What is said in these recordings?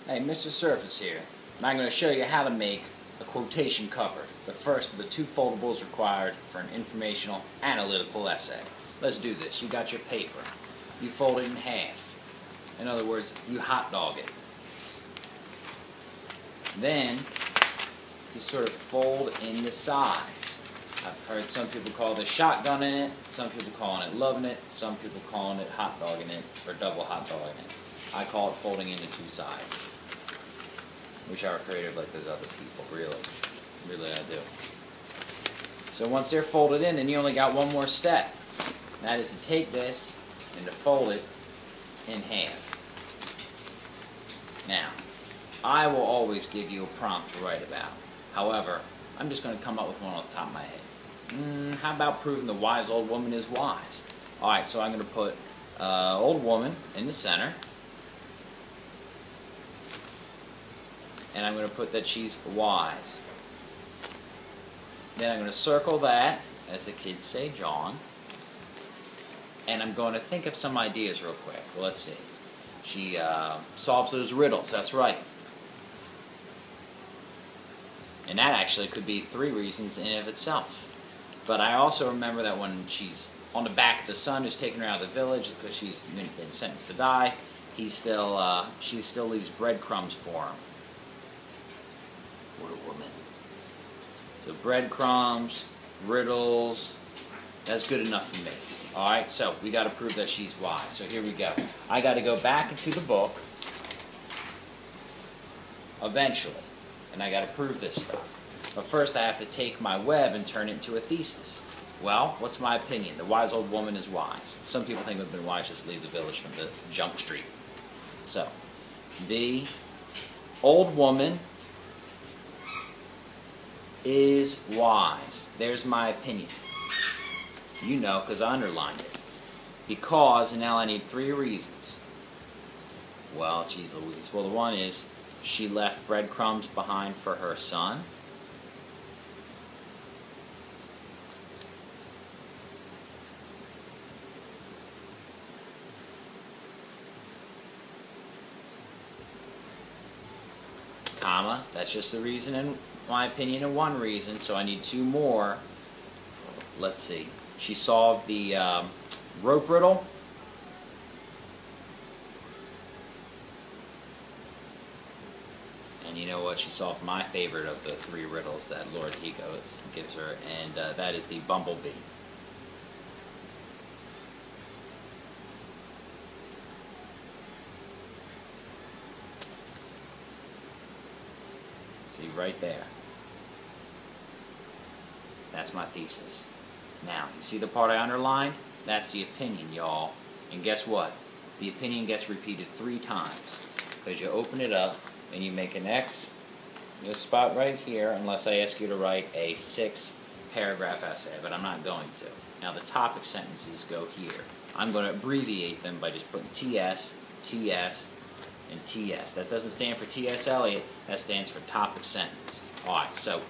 Hey, Mr. Surface here, and I'm going to show you how to make a quotation cupboard, the first of the 2 foldables required for an informational analytical essay. Let's do this. You got your paper. You fold it in half. In other words, you hot dog it. Then, you sort of fold in the sides. I've heard some people call this shotgun in it, some people calling it loving it, some people calling it hot dogging it, or double hot dogging it. I call it folding into 2 sides. Wish I were creative like those other people, really. Really I do. So once they're folded in, then you only got one more step. And that is to take this and to fold it in half. Now, I will always give you a prompt to write about. However, I'm just going to come up with one off the top of my head. How about proving the wise old woman is wise? Alright, so I'm going to put old woman in the center. And I'm going to put that she's wise. Then I'm going to circle that, as the kids say, John. And I'm going to think of some ideas real quick. Well, let's see. She solves those riddles, that's right. And that actually could be 3 reasons in and of itself. But I also remember that when she's on the back of the son who's taken her out of the village because she's been sentenced to die, she still leaves breadcrumbs for him. What a woman. So breadcrumbs, riddles, that's good enough for me. Alright, so we got to prove that she's wise. So here we go. I got to go back into the book eventually. And I got to prove this stuff. But first I have to take my web and turn it into a thesis. Well, what's my opinion? The wise old woman is wise. Some people think it would have been wise just to leave the village from the junk street. So, the old woman is wise. There's my opinion. You know, because I underlined it. Because, and now I need 3 reasons. Well, geez Louise. Well, the one is, she left breadcrumbs behind for her son. Comma, that's just the reason in my opinion and 1 reason, so I need 2 more. Let's see. She solved the rope riddle. And you know what? She solved my favorite of the 3 riddles that Lord Higo gives her, and that is the bumblebee. See, right there. That's my thesis. Now, you see the part I underlined? That's the opinion, y'all. And guess what? The opinion gets repeated 3 times. Because you open it up, and you make an X, this spot right here, unless I ask you to write a 6-paragraph essay, but I'm not going to. Now, the topic sentences go here. I'm going to abbreviate them by just putting TS, TS, and TS. That doesn't stand for T.S. Eliot, that stands for topic sentence. Alright, so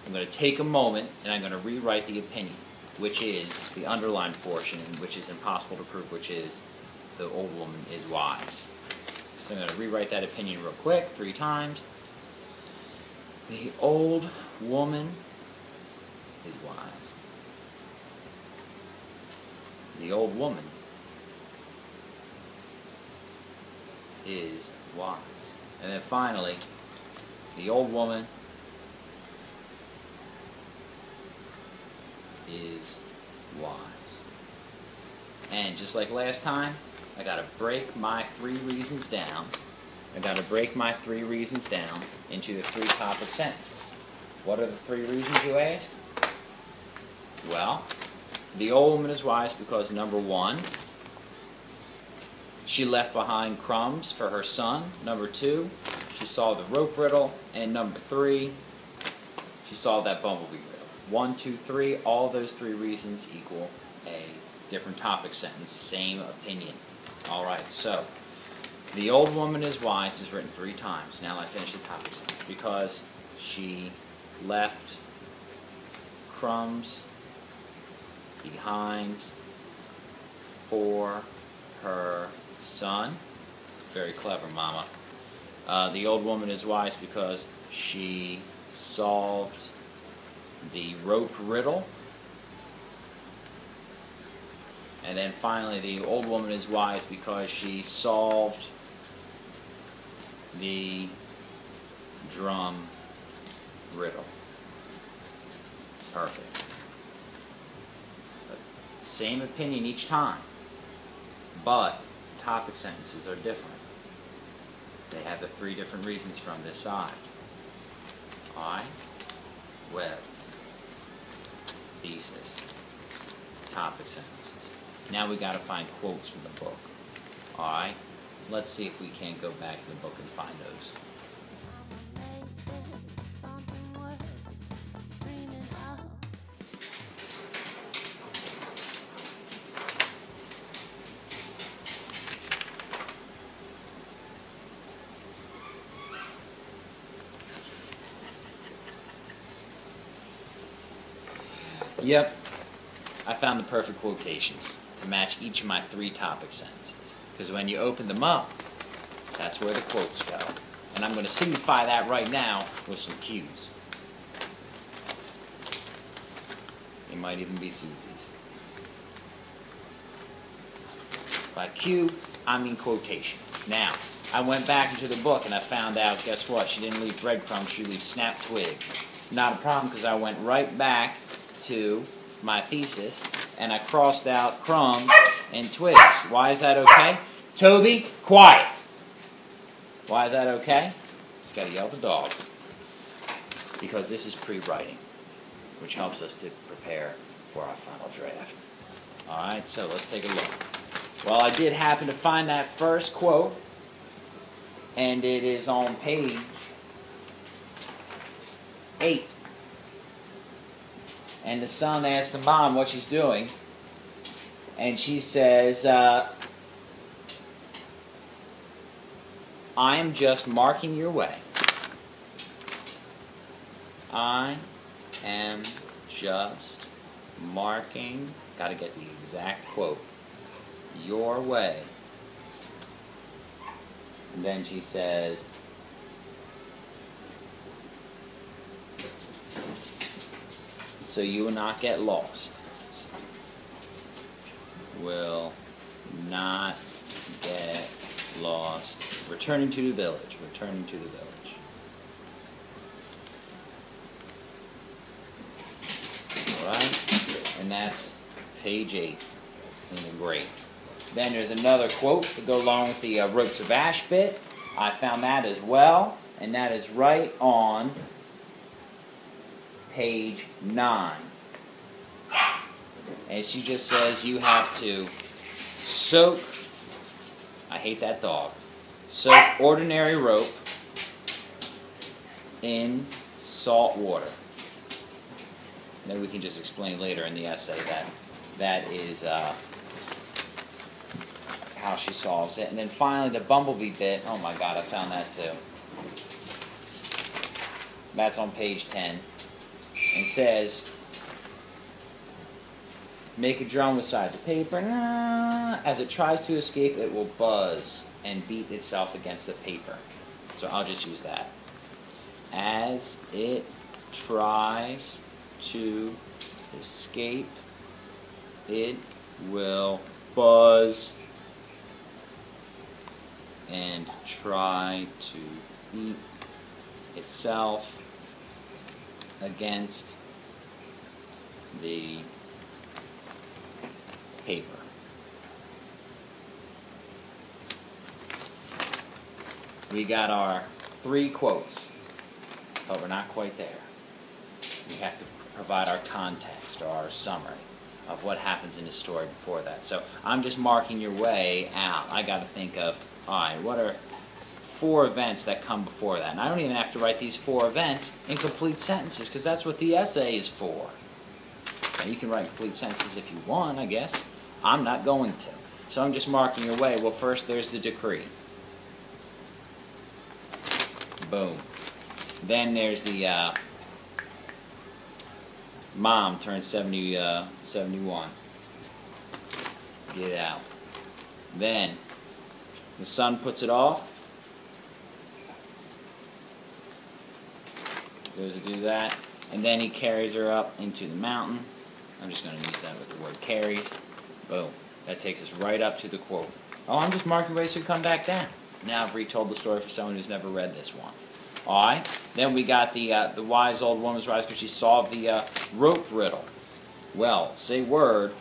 I'm going to take a moment and I'm going to rewrite the opinion, which is the underlined portion, which is impossible to prove, which is the old woman is wise. So I'm going to rewrite that opinion real quick, 3 times. The old woman is wise. The old woman is wise. And then finally, the old woman is wise. And just like last time, I gotta break my 3 reasons down. I gotta break my 3 reasons down into the 3 topic sentences. What are the 3 reasons, you ask? Well, the old woman is wise because, number 1, she left behind crumbs for her son. Number 2, she solved the rope riddle. And number 3, she solved that bumblebee riddle. 1, 2, 3, all those 3 reasons equal a different topic sentence, same opinion. Alright, so, the old woman is wise is written 3 times. Now I finish the topic sentence. Because she left crumbs behind for her son. Very clever, Mama. The old woman is wise because she solved the rope riddle. And then finally, the old woman is wise because she solved the drum riddle. Perfect. Same opinion each time, but topic sentences are different. They have the 3 different reasons from this side. I, web, thesis, topic sentences. Now we got to find quotes from the book. Alright, let's see if we can't go back to the book and find those. Yep, I found the perfect quotations to match each of my 3 topic sentences. Because when you open them up, that's where the quotes go. And I'm going to signify that right now with some cues. They might even be Susie's. By cue, I mean quotation. Now, I went back into the book and I found out, guess what? She didn't leave breadcrumbs, she leaves snap twigs. Not a problem, because I went right back to my thesis and I crossed out crumbs and twigs. Why is that okay? Toby, quiet! Why is that okay? He's got to yell at the dog. Because this is pre-writing, which helps us to prepare for our final draft. Alright, so let's take a look. Well, I did happen to find that first quote, and it is on page 8. And the son asks the mom what she's doing, and she says, I am just marking your way. I am just marking, got to get the exact quote, your way. And then she says, so you will not get lost. Will not get lost. Returning to the village. Returning to the village. Alright? And that's page 8 in the gray. Then there's another quote to go along with the ropes of ash bit. I found that as well. And that is right on page 9. And she just says you have to soak, I hate that dog, soak ordinary rope in salt water. Then we can just explain later in the essay that that is how she solves it. And then finally the bumblebee bit, oh my god, I found that too. That's on page 10. And says, make a drum with sides of paper. As it tries to escape, it will buzz and beat itself against the paper. So I'll just use that. As it tries to escape, it will buzz and try to beat itself against the paper. We got our 3 quotes, but we're not quite there. We have to provide our context or our summary of what happens in the story before that. So I'm just marking your way out. I got to think of, alright, what are 4 events that come before that? And I don't even have to write these 4 events in complete sentences, because that's what the essay is for. Now, you can write complete sentences if you want, I guess. I'm not going to. So I'm just marking your way. Well, first there's the decree. Boom. Then there's the mom turns 71. Get it out. Then the son puts it off. goes to do that. And then he carries her up into the mountain. I'm just going to use that with the word carries. Boom. That takes us right up to the quote. Oh, I'm just marking ways to come back down. Now I've retold the story for someone who's never read this one. Alright? Then we got the wise old woman's rise because she solved the rope riddle. Well, say word,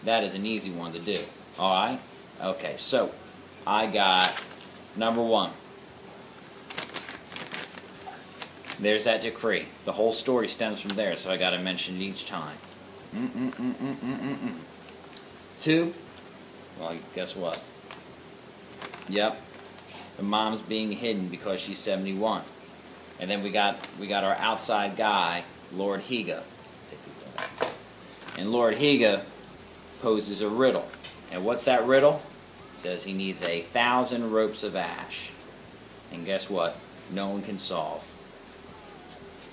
that is an easy one to do. Alright? Okay, so I got number 1. There's that decree. The whole story stems from there, so I got to mention it each time. 2. Well, guess what? Yep. The mom's being hidden because she's 71. And then we got our outside guy, Lord Higa. And Lord Higa poses a riddle. And what's that riddle? It says he needs 1,000 ropes of ash. And guess what? No one can solve.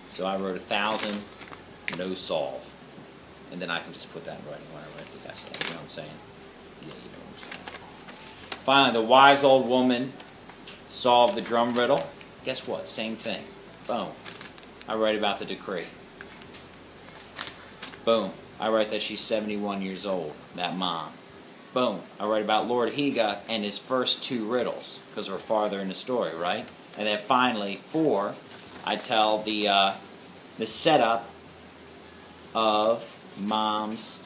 So I wrote 1,000, no solve. And then I can just put that in writing when I write the essay. You know what I'm saying? Yeah, you know what I'm saying. Finally, the wise old woman solved the drum riddle. Guess what? Same thing. Boom. I write about the decree. Boom. I write that she's 71 years old, that mom. Boom. I write about Lord Higa and his first 2 riddles, because we're farther in the story, right? And then finally, 4, I tell the setup of mom's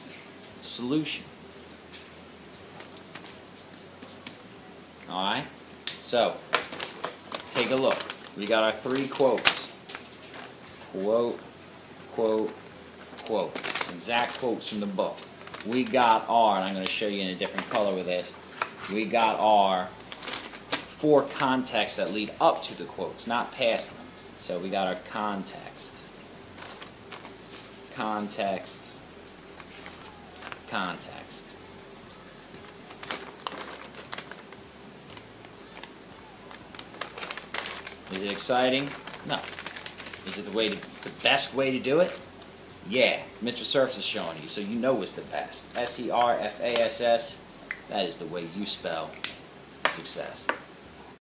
solution. Alright? So, take a look. We got our 3 quotes. Quote, quote, quote. Exact quotes from the book. We got our, and I'm going to show you in a different color with this, we got our 4 contexts that lead up to the quotes, not past them. So we got our context. Context. Context. Is it exciting? No. Is it the best way to do it? Yeah. Mr. Surface is showing you, so you know it's the best. S-E-R-F-A-S-S. That is the way you spell success.